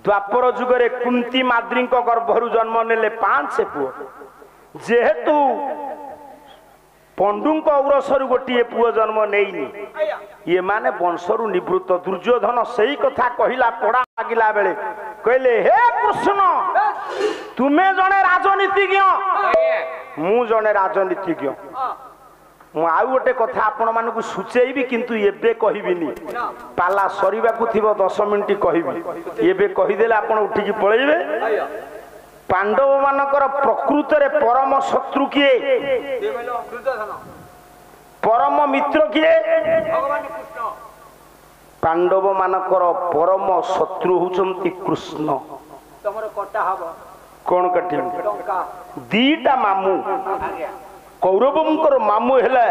द्वापर जुगरे कुंती माद्री गर्भर जन्म नेले 5 पुओ जेहेतु पंडू औरसर गोटे पुओ जन्म नहीं ये माने वंशरु निवृत्त दुर्योधन सही कथा कहला पड़ा लगिला बेले कहले हे कृष्ण तुम्हें जने राजनीतिज्ञ मु जने राजनीतिज्ञ मु आउ गोटे कथा आपण मानकु सुचेइबी किंतु एबे कहिबिनी पाला सरीबा को थिबो 10 मिनिट कहिबी एबे कहिदेले आपण उठिकी पळेइबे पांडव मानकर प्रकृत रे परम शत्रु किए परम मित्र किए भगवान कृष्ण पांडव मानकर परम शत्रु होचंती कृष्ण तमर कटा हबो कोन कठी दीटा मामू कौरवंकर मामू हेला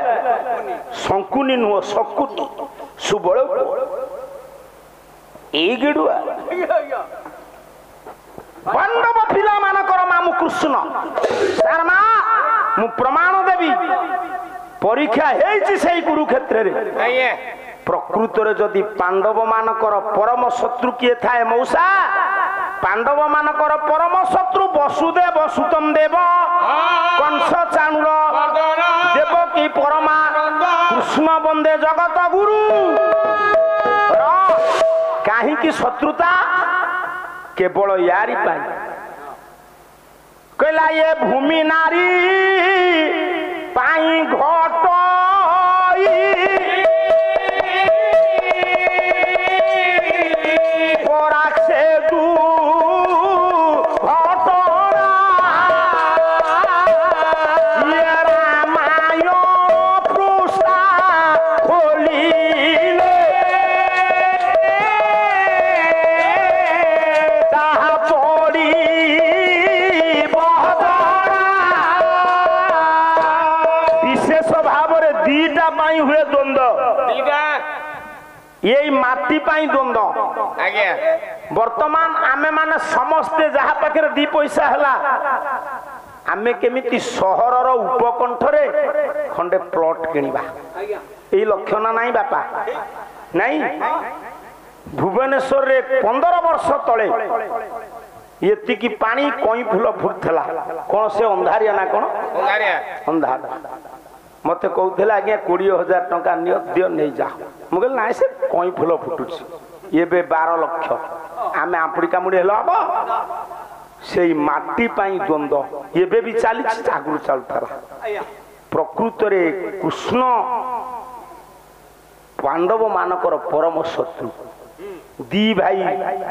शंकुनी नुह शकुनी सुबल ए गेडुआ पांडव पिला मानकर मामू कृष्ण शर्मा मु प्रमाण देवी परीक्षा हेछि सेई कुरुक्षेत्र रे प्रकृत रे जदि पांडव मानकर परम शत्रु किए थाए मौसा पांडव मानकर परम शत्रु वसुदेव सुतम देव कंस चाणूर देवकी परमा कृष्ण बंदे जगत गुरु कहीं की शत्रुता केवल यारी पाई कहला ये भूमि नारी पाई घट ये माटी पाई द्वंद्व वर्तमान आमे माने समस्ते जहा पाखे 2 पैसा हला आमे केमिति सहरर उपकंठ रे खंडे प्लॉट किनिबा एई लक्षण नाही बापा नाही भुवनेश्वर रे 15 वर्ष तळे एति की पानी कोई फूल फुटला कोन से अंधारिया ना कोन अंधार मते कहूला आज्ञा 20,000 टंका नियो दियो नहीं जा मुझे ना से कई फूल फुटुची ये 12 लक्ष आमे आपुड़ी कामुड़ी हेलो अब से माटी पाई द्वंद्व ये भी चली आगु चलता प्रकृत रे कृष्ण पांडव मानकर परम शत्रु दी भाई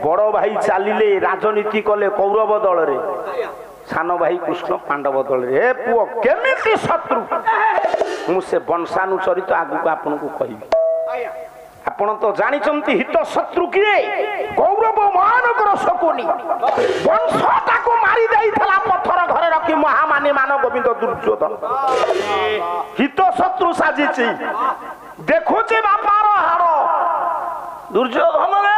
बड़ भाई चलिले राजनीति कले कौरव दल रे सान भाई कृष्ण पांडव दल रे पुओ केमिति शत्रु मुझे वंशानुचरित आगु आपन को कहिबी आपण तो जानी चंती हित शत्रु किए कौरव मानकर शकुनी वंशटा को मारी देई थला पत्थर घरे रखी महामानी मान गोविंद दुर्योधन हित शत्रु साजिची देखुची बापार हारो दुर्योधन रे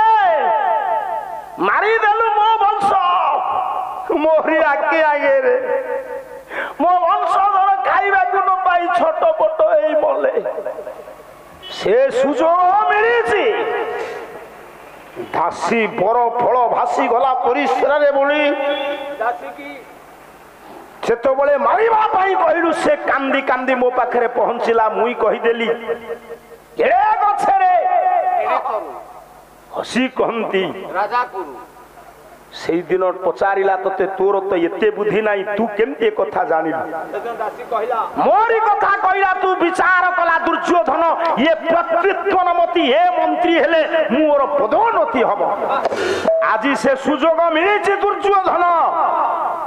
मारी देलु मो वंश मोहरी आके आगे रे मो वंश धर खाइबा को न पाई छोट बट एई मले से सुजोग मिली दासी बर फल भासी गला परिश्रा रे बोली दासी की सेतो बळे मारिबा पाई कहिलु से कांदी कांदी मो पाखरे पहुंचिला मुई कहि देली ए गछरे हसी कहंती राजा गुरु से दिन पचारिला तते तोर तो एते बुद्धि नाही तू केमते कथा जानिलु मोरी कथा कहिला तू विचार कला दुर्योधन ये प्रकृतनमती हे मंत्री हेले मोर पदोन्नति हबो आजि से सुजोग मिलिछि दुर्योधन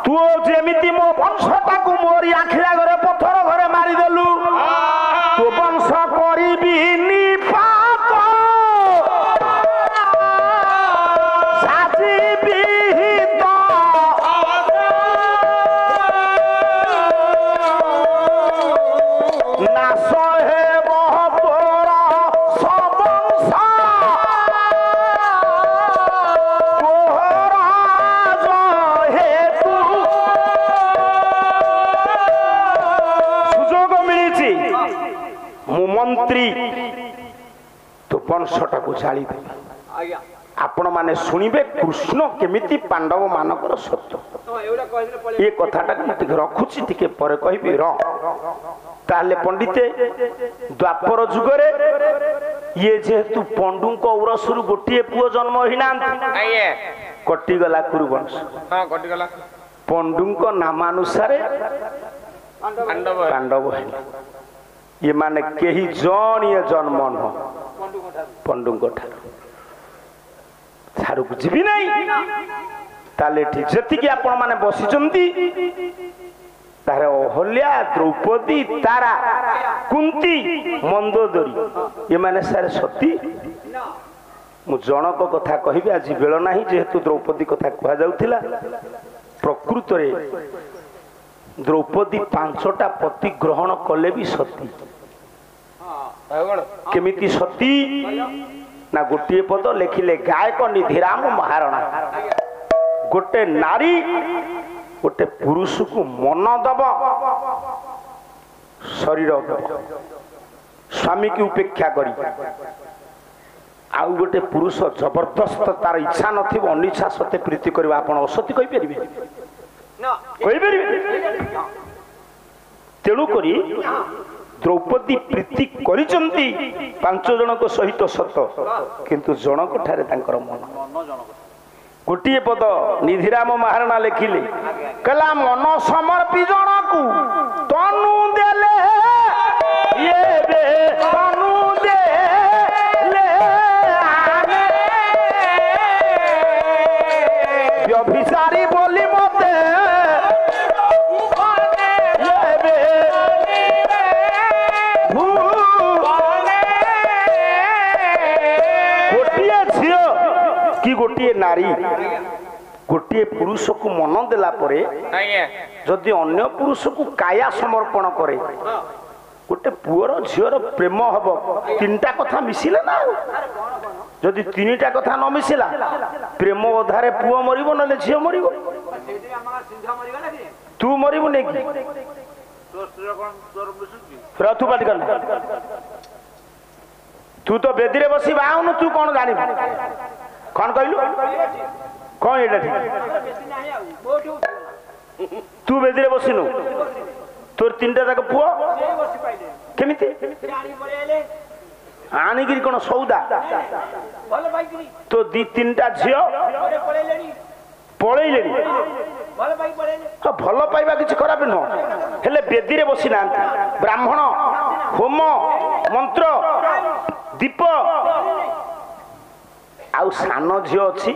तू जेमिति मो वंशटा को मोरी आखिला घरे पत्थर घरे मारी देलु तो वंश करिबी निपात मंत्री तो वंशटा को जाली दे आपण माने शुणिबे कृष्ण केमिति पांडव मानकर सत्य ये कथाटा रखुची टिके पर कहबी र ताले पंडिते द्वापर जुगरे ये जेहेतु पंडु को उरसुर गोटे पुओ जन्म होइना कटिगला कुरुवंश पंडु को नामानुसारे पांडव ये माने केही जन ये जन्म न पंडु को ठारू को जीवी नहीं ताले ठीक जति कि आपण माने बसिचंती तारे अहल्या द्रौपदी तारा कुंती मंदोदरी ये माने सारे सती मु जनक कथा कहबी आज बेल नाही जेहेतु द्रौपदी कथा कहा जाउथिला प्रकृत रे द्रौपदी 5टा पति ग्रहण कले भी सती केमिति सती ना गोटे पद लिखिले गायक निधिराम महाराणा गोटे नारी गोटे पुरुष को मन दब शरीर दब स्वामी की उपेक्षा करी आउ गोटे पुरुष जबरदस्त तार इच्छा नथिबो अनिच्छा सते प्रीति करबा आपण असती कहि परिबे तेणु करी द्रौपदी प्रीति करिचंती 5 जन को सहित सत किंतु जनक ठारे तांकर मन गोटे पद निधिराम महाराणा लिखिले कला मन समर्पी जन को तनु देले ये बे तनु देले व्यभिचारी बोली मते गोटे नारी गोटे पुरुष को मन देला परे जदि अन्य पुरुष को काया समर्पण करे गोटे पुअर झीर प्रेम हम 3टा कथा मिसिले ना जदि 3टा कथा न मिसिला प्रेम अधारे पुओ मरिबो नले झील मरिबो तू मरिबो ने कि रथु पाटी कर तू तो बेदी रे बसी बाउनु तू कोन जानि कौन कहलु कौन एटा तू बेदी रे बसिनु तोर 3टा जाक पुओ केमिति आनी गिरी कोन सौदा तो 2-3टा झियो पळैलेनी भल पाइबा किछि खराब न हेले बेदी रे बसी नांती ब्राह्मण होम मंत्र दीप आउ सान झी अच्छी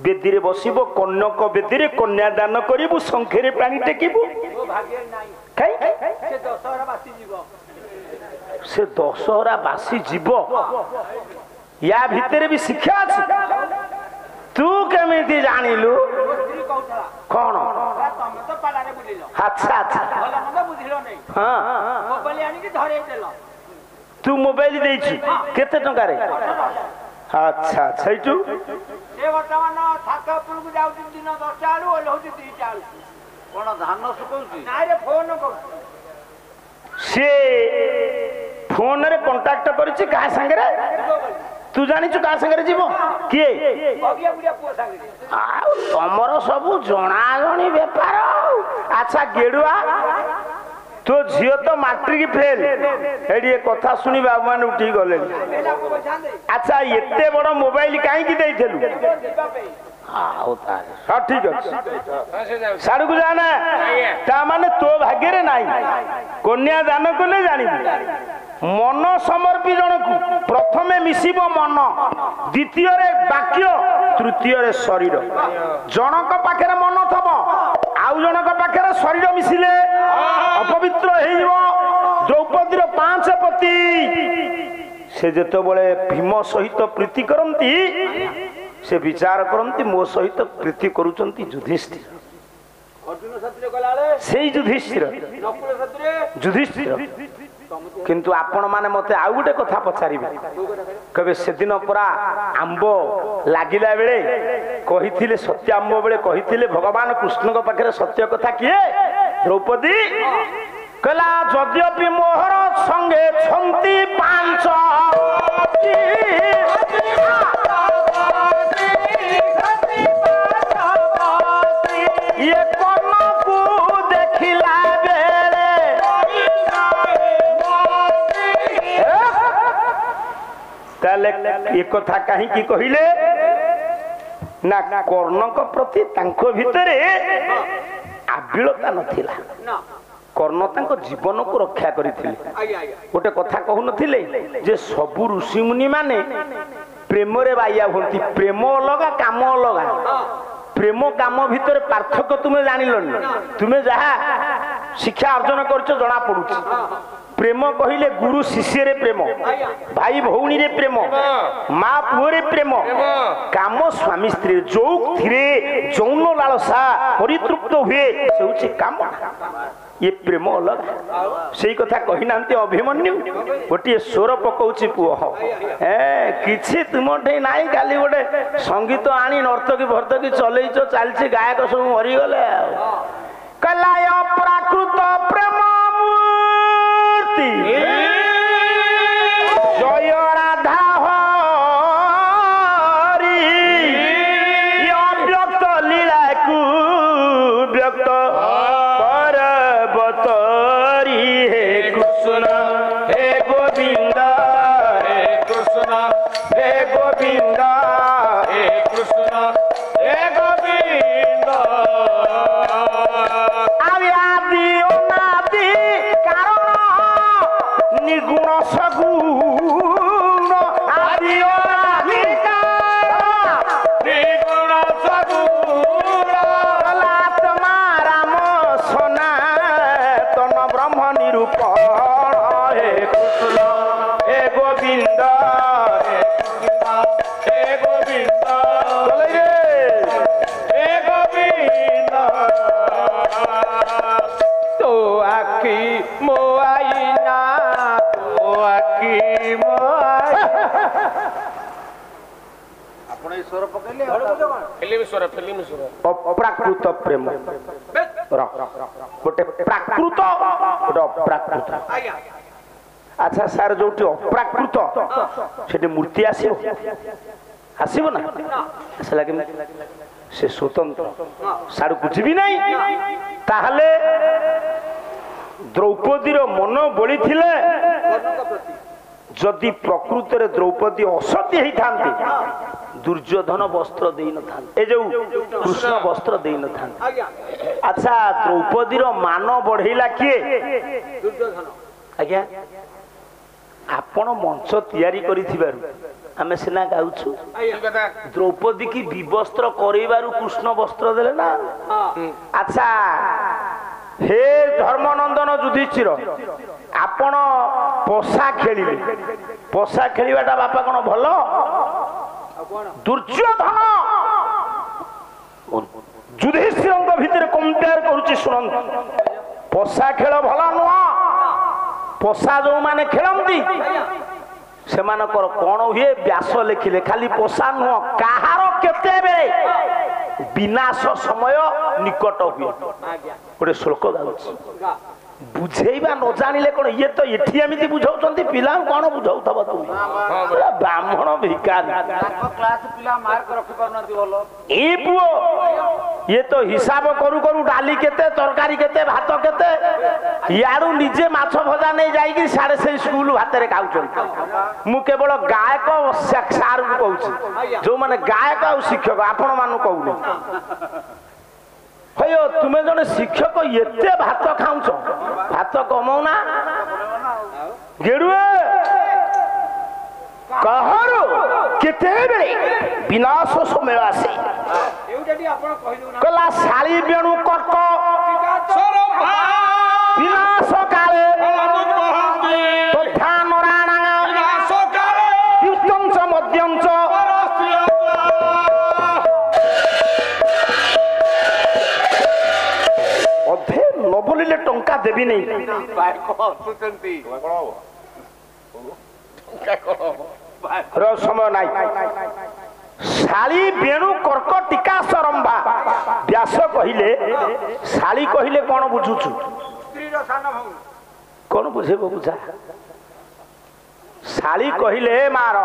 बेदी रे बसिबो कन्यक बेदी रे कन्यादान करिबु संखेरे पानी टेकिबु से दशहरा बासी जीव या भितर भी शिक्षा अछि तू केमिति जानिलु कौन अच्छा हाँ तू मोबाइल देछि केते टंका रे अच्छा छैटू ए वर्तमान ठाकुरपुर को जाउ दिन 10टा आलू ओलहु 3टा आलू कोन धान सुकौछि नाइ रे फोन को से फोन रे कांटेक्ट करिछि का संगे रे तू जानिछु का संगे रे जीवो किए बगिया बुढ़िया पुओ संगे आ तमरो सब जणा जणी व्यापार अच्छा गेडुआ तो झियो तो मैट्रिक फेल एडी कथा सुनी बाबू मान उठी गले अच्छा एते बड़ मोबाइल काहे की देइथलु हां ता ठीक अछि साडू को जाना ता माने तो भाग्य रे नाही कन्या दान कोले जानि मन समर्पी जन को प्रथमे मिसिबो मन द्वितीय रे वाक्य तृतीय रे शरीर जनक पाखरे मन थबो आउ जनक पाखरे शरीर मिसिले अपवित्र हो द्रौपदी 5 पति से जेत बड़े भीम सहित प्रीति करती से विचार करती मो सहित प्रीति करुचंती युधिष्ठिर से युधिष्ठिर किंतु आपण माने मते आउ गोटे कथा पचारिबे कबे से दिन परा आंबो लागिला बेले कहिथिले सत्य आंबो बेले कहिथिले भगवान कृष्ण को पाखरे सत्य कथा किए द्रौपदी कला यद्यपि मोहर संगे छंती 5 कथा कहीं कहले ना कर्णक प्रति तांको भितरे आबिलता नथिला कर्ण तांको जीवन को रक्षा करथिले गोटे कथा कहू नथिले जे सबु ऋषि मुनि माने प्रेम रे बाया होती प्रेम अलगा काम अलगा प्रेम काम भितर पार्थक्य तुमे जानिलनी तुमे जहा शिक्षा अर्जन करछो जना पडुछि प्रेम कहिले गुरु शिष्य रे प्रेम भाई भौणी रे प्रेम माँ पुओ रे प्रेम काम स्वामी स्त्री जो थिरे जौन लालसा परितृप्त हुए से होछि काम ये प्रेम अलग से कथा कही ना अभिमन्यु गोटे स्वर पकाउछि पुओ किछि तुमठे नाई खाली गोटे संगीत आनी नर्तकी भर्तकी चलैछ चलछि गायक सब मरी गले कलाय प्राकृत प्रेम मूर्ति जय राधा हरि व्यक्त लीला को व्यक्त अप्राकृत प्रेम गोटे प्राकृत अप्राकृत अच्छा सार जो अप्राकृत से मूर्ति आसब ना आसला के से स्वतंत्र सारू कुछ भी नहीं ताहले द्रौपदी मन बड़ी थिले जदि प्रकृत रे द्रौपदी असती होता दुर्योधन वस्त्र दे न जो कृष्ण वस्त्र दे न अच्छा द्रौपदी मान बढ़ेला किए आज्ञा आपण मंच तैयारी करिथिबारु आमे सिना गाउछु द्रौपदी की विवस्त्र करैबारु कृष्ण वस्त्र देले ना अच्छा हे धर्मनंदन युधिष्ठिर आपण पोषा खेलिले पोषा खेलिबाटा बापा कोन भलो दुर्योधन युधिष्ठिर भितर कंपेयर करूची सुनन पोषा खेल भला नुआ पोषा जो माने खेलंती से मानकर कौन हुए व्यास लिखिले खाली पोषा नुह कहार केते बेले विनाश समय निकट हुए गोटे श्लोक गाउछि बुझेइबा न जानिले कोन ये तो एठी एमिति बुझाउचंती पिला कोन बुझाउथबा तुम ब्राह्मण भिकारी क्लास पिला मार्क रखि परनती बोलो ए पुओ ये तो हिसाब करू करू डाली केते तरकारी केते भात केते याडू निजे माछ भजा नै जाई कि साडे से स्कूल भात रे खाउचन मु केवल गायक सार को कहूची जो माने गायक आ शिक्षक आपण मानु कहूनी हयो तुमे जने शिक्षक एते भात खाउछ भात कमौना गेडुए कहरो केते बेले विनाश समय आसे एउटाडी आपण कहिलु ना कला साली बेणु कर्क विनाश काले तो ध्यान राणा विनाश काले युद्धं च मध्यं च अधे न बोलिले टंका देबी नहीं समय नाई शाली बेणु कर्क टीका सरंभा व्यास कहिले शाली कहिले कौन बुझुछु कौन बुझे बुझा शाली कहिले मार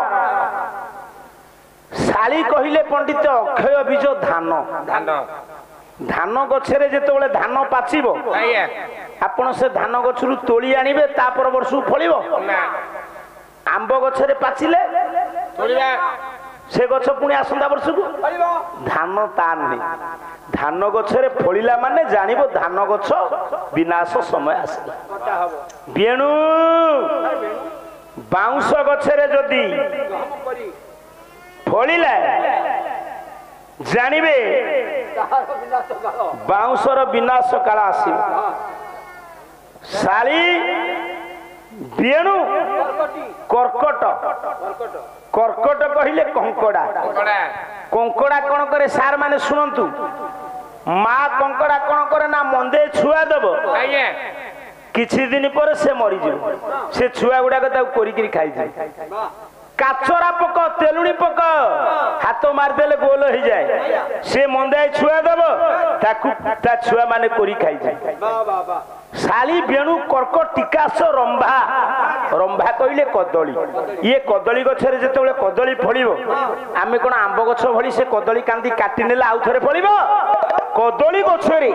शाली कहिले पंडित अक्षय बीज धान धान धान गछरे जेतेबेले धान पाचिबो आपण से धान गछरु तोली आनिबे ता पर वर्ष फळिबो आंब गछरे पाचिले से गछ पुणी आसंता वर्ष को धान ता नहीं धान गछरे फलिला माने जानिबो धान गछ विनाश समय आसला बेणु बाउंस गछरे जदी फलिला जानिबे बाउंसर विनाश काल आसी साली बेणु कर्कट कर्कट कहिले कंकड़ा कंकड़ा कौन करे सार माने सुनंतु माँ कंकड़ा कौन करे ना मंदे छुआ दब किछि दिन पर से मरी जीव से छुआ गुडा कोरिकी खाई जाए काचरा पक तेलुणी पक हाथ मारदेले गोल हो जाए से मंदे छुआ दब ता छुआ माने कोरी खाई जाए साली बेणु कर्क टीकाश रंभा रंभा कहले कदली ये कदली गछरे जेतेबेले कदली फलिबो आमे कोन आंब गछ भली से कदली कांदी काटी नेला आउ थरे फलिबो कदली गछरे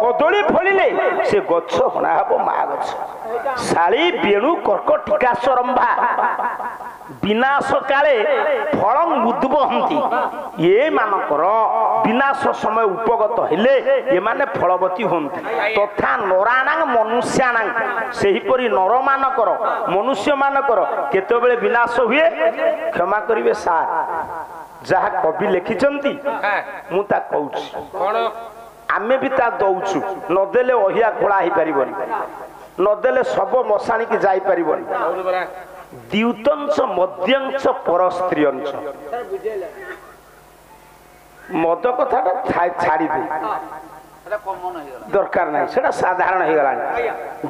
कदली फलिले से गछ बना हबो मा गछ साली बेणु कर्क टीकाश रंभा विनाश काले फल मुद्बहंती ये मानकर विनाश समय उपगत हेले ये माने फलवती होंती तथा नराणांग मनुष्याणांग सेही परी नर मानकर मनुष्य मानकर केतेबेले विनाश हुए क्षमा करिवे सार जहा कवि लिखिचंती मु ता कहूची आमे भी ता दउछु नदेले ओहिया खोला ही परिबनी नदेले सब मसाणी की जाई परिबनी द्यूतंश मध्यंश परस्त्रियंश मद कथाटा छाड़ी दे दरकार नहीं सेटा साधारण हो गला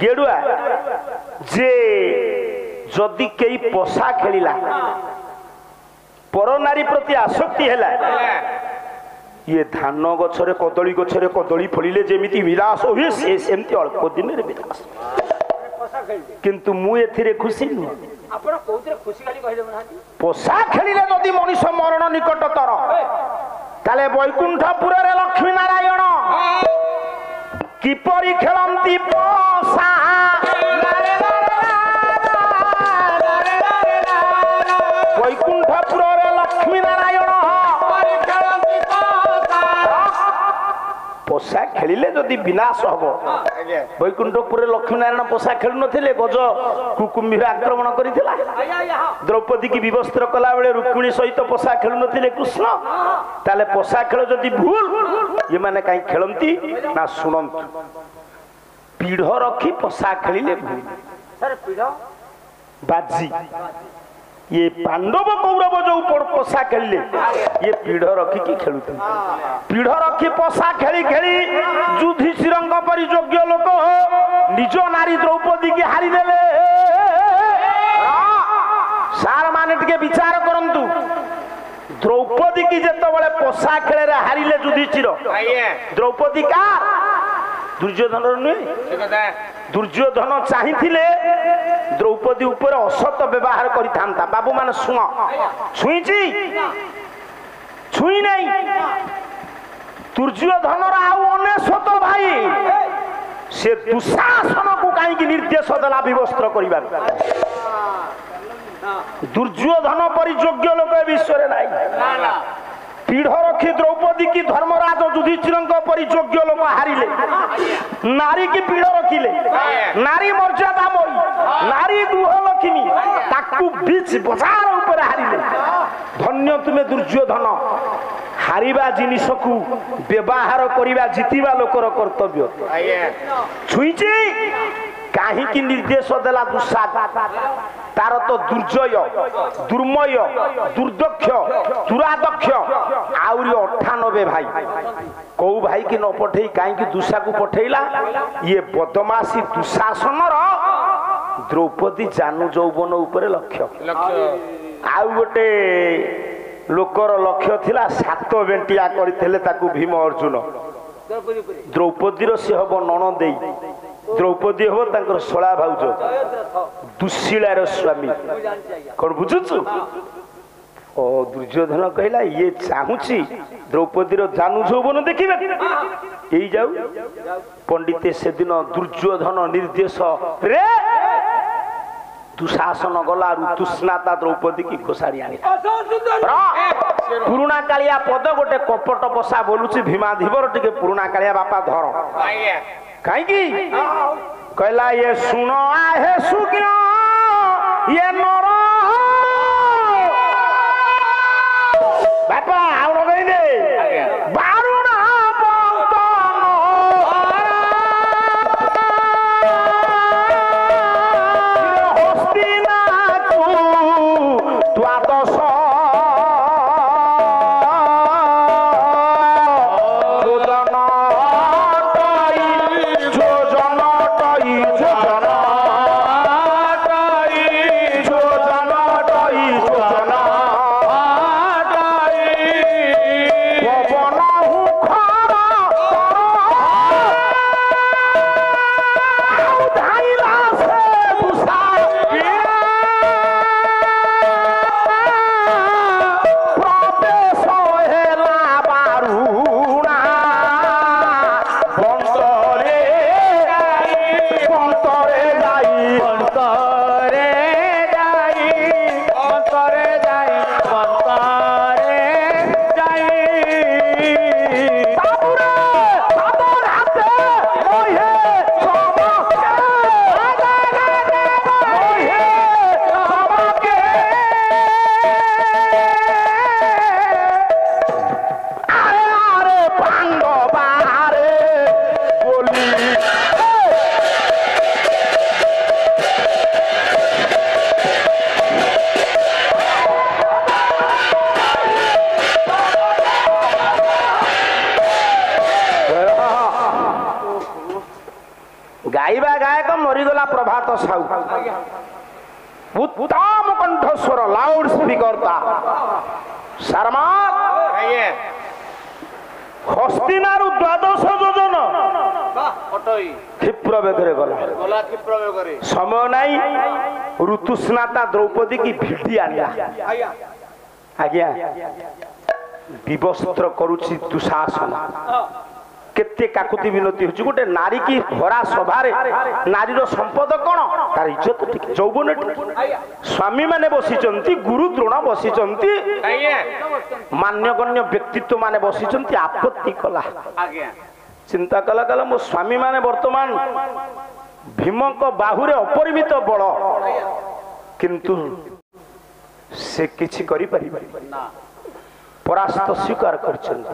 गेडुआ जे जदि कई पोषा खेलिला पर नारी प्रति आसक्ति हैला ये धान गछरे कदली फलिले जेमिति विलास हुए से सेमति अल्प दिन रे विलास किंतु मु एथिरे खुशी नु आपण कोउतरे खुशी खाली कहि देबो नाती पोषा खेलिले जदि मनुष्य मरण निकटतर ताले वैकुंठपुर रे लक्ष्मी नारायण किपरि खेलंती पोषा वैकुंठपुर रे लक्ष्मी नारायण पोषा खेलिले जदि विनाश हबो वैकुंठपुर लक्ष्मी नारायण पोषा खेलु नथिले गज कुकुम्भीर आक्रमण करिथिला द्रौपदी की विवस्त्र कला बेले रुक्मिणी सहित पोषा खेलु नथिले कृष्ण ताले पोषा खेल जदि भूल ये माने काई खेलंती ना सुनंत पीढ़ रखी पोषा खेलिले भूल सर पीढ़ बाजी ये पांडव कौरव जो पोषा खेलिले ये पीढ़ रखी की खेलुते पीढ़ रखी पोषा खेली खेली युधिष्ठिरंग परि योग्य लोक निज नारी द्रौपदी की हारी देले सार माने टिके विचार करंतु द्रौपदी की जेतेबेले पोषा खेले रे हारिले युधिष्ठिर द्रौपदी का दुर्योधन नुहे दुर्योधन चाहिए द्रौपदी ऊपर असत व्यवहार करता बाबू मान शुण छुईची छुई नहीं दुर्योधन अनेशत भाई से दुशासन को कहीं निर्देश देला विवस्त्र करने दुर्योधन परि योग्य लोक विश्व नहीं पीढ़ रखी द्रौपदी की धर्मराज युधिष्ठिर परि योग्य लोक हारिले नारी की पीढ़ रखिले नारी मर्यादामयी नारी गृहलक्ष्मी ताकू बीच बजार ऊपर हारिले धन्य तुमे दुर्योधन हारिबा जिनिस को व्यवहार करिबा जितिबा लोकर कर्तव्य छुईची कहीं की निर्देश देला दुस्साद तार तो दुर्जय दुर्मय दुर्दक्ष दुरादक्ष आउरी 98 भाई कौ भाई की न पठे कहीं दुषा को पठेला ये बदमाशी दुशासन द्रौपदी जानू यौवन उपर लक्ष्य आउ गोटे लोकर लक्ष्य थिला 7 बेंटिया करथिले ताकू भीम अर्जुन द्रौपदी सी हम नणदे द्रौपदी हम तांकर शला भाउज दुशीलार स्वामी कौन बुझुचु ओ दुर्योधन कहला ये चाहूची द्रौपदी जानू यौवन देखिबे एई जाऊ पंडिते से दिन दुर्योधन निर्देश रे दुशासन गला ऋतुस्नाता द्रौपदी की घोषाड़ी आनी पुराणा कालिया पद गोटे कपट बसा बोलुची भीमाधीवर टिके पुराणा कालिया बापा धर कहीं कहला ये सुन आहे सुज्ञ ये नर बापा आउन गई दे बारुणा गाइबा गायक मरीगला प्रभात साहू उत्तम कंठस्वर लाउड स्पीकर ता शर्मा हस्तिनार 12 योजन क्षिप्र बेगरे गला समय नहीं ऋतुस्नाता द्रौपदी की भिड़ी आनिया आज्ञा विवस्त्र करुछि दुशासन केते काकुति विनती होची गोटे नारी की भरा सभारे नारीर संपद कोन तार इज्जत ठीक जौबन स्वामी माने बसिचंती गुरु द्रोण बसिचंती मान्यगण्य व्यक्तित्व माने बसिचंती आपत्ति कला चिंता कला कला मो स्वामी माने वर्तमान भीम को बाहुरे अपरिमित बल किंतु से किछि करि परिबे परास्त स्वीकार करछन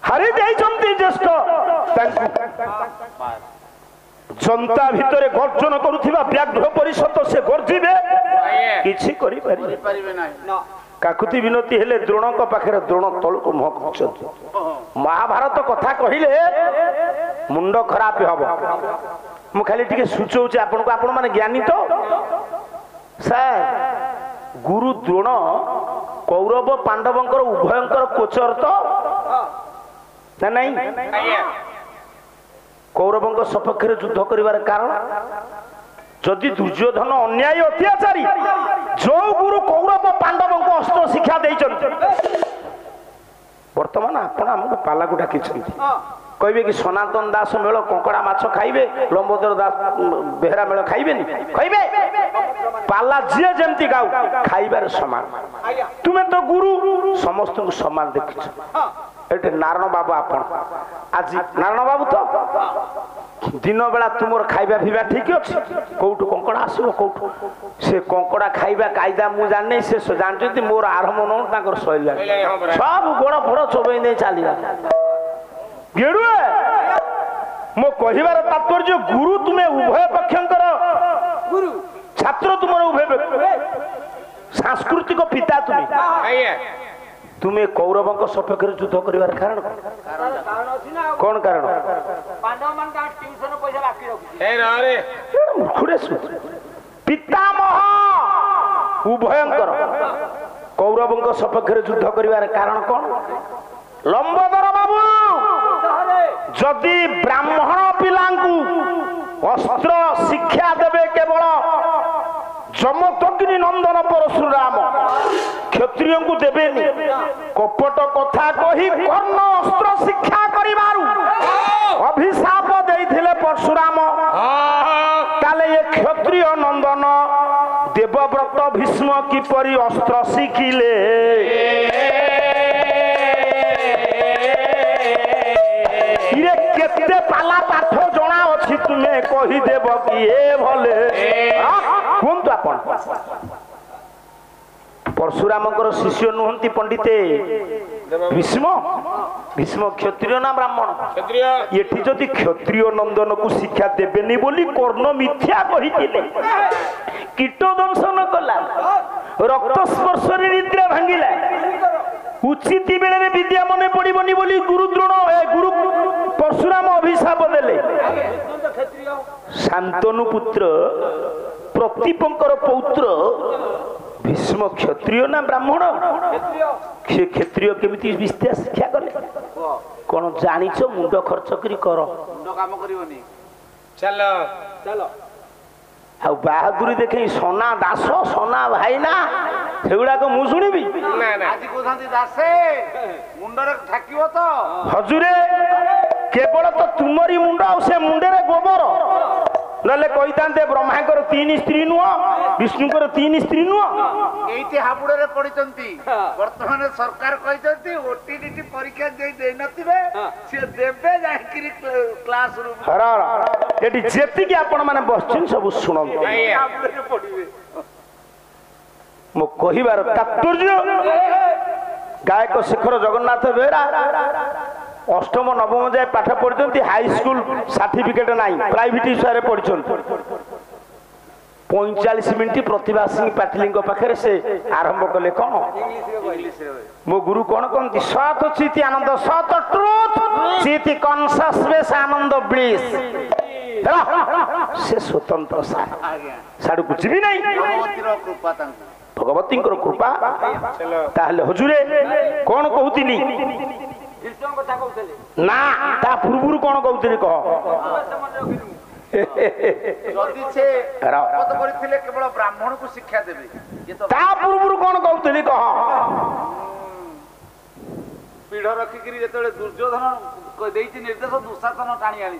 हरि ज्येष्ठ जनता भितर गर्जन करुवा व्याघ्र परिषद से गर्जिबे किछि करि परिबे नाही काकुति विनती हेले द्रोण को पाखरे द्रोण तल को मुह करछन महाभारत कथा कहिले मुंड खराब हबो मु खाली टिके सुचौचे आपन को आपन माने ज्ञानी तो सर गुरु द्रोण कौरव पांडवंकर उभयंकर कोचर तो ना नहीं कौरवों सपक्ष युद्ध कर कारण जदि दुर्योधन अन्यायी अत्याचारी जो गुरु कौरव पांडवों को अस्त्र शिक्षा वर्तमान आपण आमको पाला को डाकी कहे कि सनातन दास मेल कंकड़ा माछ खाइबे लंबोदर दास बेहरा मेल खाइबे कहे पाला जी जमती गाऊ खाइबार समान तुम्हें तो गुरु समस्त को समान देखिछ एटे नारायण बाबू आपण आज नारायण बाबू तो दिन बेला तुमर खाइबा पीवा ठीक अच्छे कौटू कंकड़ा आसो कौटू से कंकड़ा खाइबा कायदा मु जाने से जानते मोर आरंभ न शैला सब गोड़ फोड़ चोबई नहीं चलिया गेड़ुए मो कहिबार तात्पर्य गुरु तुम्हें उभय पक्षंकर गुरु छात्र तुम उभय सांस्कृतिक पिता तुम्हें कौरवों सपक्ष युद्ध कर कारण कौन कारण पितामह उभयंकर कौरवों सपक्ष युद्ध कर कारण कौन लंबोदर बाबू जदि ब्राह्मण पिलांकु अस्त्र शिक्षा देवे केवल जमदग्नि नंदन परशुराम क्षत्रिय को देवेनि कपट कथा कही कर्ण अस्त्र शिक्षा करिबारु अभिशाप देइथिले परशुराम ताले ये क्षत्रिय किपरि अस्त्र शिखिले केते पाला पाठ जना अछि तुमे कहि देब कि ए भले कोन आपण परशुरामकर शिष्य नुहंती पंडिते भीष्म भीष्म क्षत्रिय ना ब्राह्मण क्षत्रिय एठी जदि क्षत्रिय नंदन को शिक्षा देबेनी बोली कर्ण मिथ्या कहिथिले कीट दंशन कला रक्त स्पर्श रे निद्रा भांगिला उचित बेले विद्या मने पड़िबनी बोली गुरु द्रोण गुरु परशुराम अभिशाप देले शांतनु पुत्र प्रतिपंकर पौत्र भीष्म क्षत्रिय ना ब्राह्मण क्षत्रिय केमिति विद्या शिक्षा कले कोन जानिछ मुंड खर्च करी कर मुंड काम करिवनी चलो चलो आ बहादुरी देखे सोना दास सोना भाई ना सेगुड़ा को मु सुनिबी ना ना आजि कोथांती दासे मुंडरे ठाकिबो तो हजुरे केवल तो तुमरी मुंड आ से मुंडरे गोबर नले कहितांते ब्रह्माकर 3 स्त्री नुह विष्णुकर 3 स्त्री नुह एइते हाबुडरे पडिचंती वर्तमान सरकार कहिचंती ओटीटी परीक्षा दे नथिबे से देबे जाकिरी क्लास रूम हरा एटी जेति कि आपण माने बसछिन सब सुनन हाबुडरे पडिबे मो कहिबार तात्पर्य गायक शिखर जगन्नाथ बेरा अष्टम नवम जाए पाठ पढ़ी हाई स्कूल सर्टिफिकेट नाई प्राइवेट हिसाब से पढ़ी 45 मिनिट प्रतिभा सिंह पाटिल पाखे से आरंभ कले कौन मो गुरु कौन कहती सत चिति आनंद सत ट्रुथ चिति कॉन्शसनेस आनंद ब्लिस से स्वतंत्र साडू को जीवी नहीं भगवती कृपा ताहले हजुरे कौन कहूतिली ना ता पूर्व कौन कहते केवल ब्राह्मण को शिक्षा देवे ता पूर्व कौन कहते कह पीढ़ रखिकी जो दुर्योधन देती निर्देश दुशासन टाणी आनी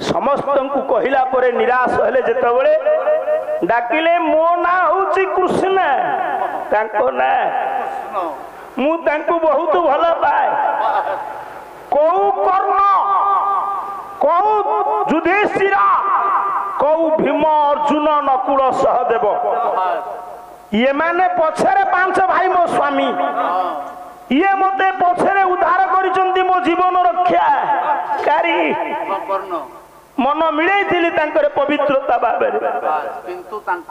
समस्त को कहला परे निराश हेले जेतबेले डाकिले मो ना होची कृष्ण तांको ना मु तांको बहुत भला पाए को कर्ण को युधिष्ठिर को भीम अर्जुन नकुल सहदेव ये माने पछरे 5 भाई मो स्वामी ये मते पछरे उद्धार करिसंती मो जीवन रक्षा कारी मन मिलैथिली तांकर पवित्रता बाबरे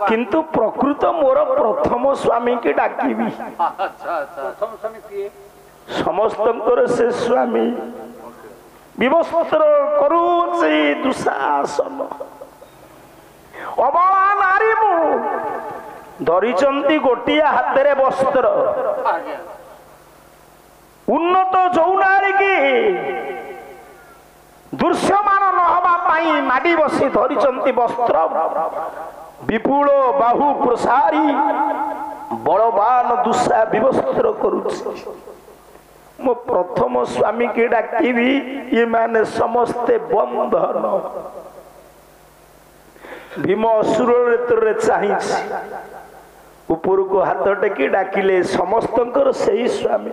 किंतु प्रकृत मोर प्रथम स्वामी के डाकिबी प्रथम स्वामी किए समस्तंकर से स्वामी विवस्त्र करूछि दुशासन अबला नारी मु धरिचंती गोटिया हाथ वस्त्र उन्नत जौनारी की दृश्यमान नहबा पाई माडी बसी धरिचंती वस्त्र विपुल बाहु प्रसारी बलवान दुषा विवस्त्र करुछि मो प्रथम स्वामी के डाकिबी ये माने समस्ते बंधन भीम असुर रे चाहिछि ऊपर को हाथ टेकी डाकिले समस्तंकर सही स्वामी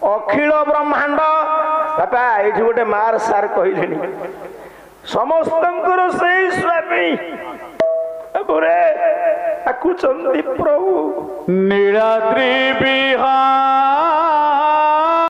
अखिल ब्रह्मांड बापा ये गोटे मार सार कहले समस्तंकर सही स्वामी प्रभु नीलाद्रि बिहार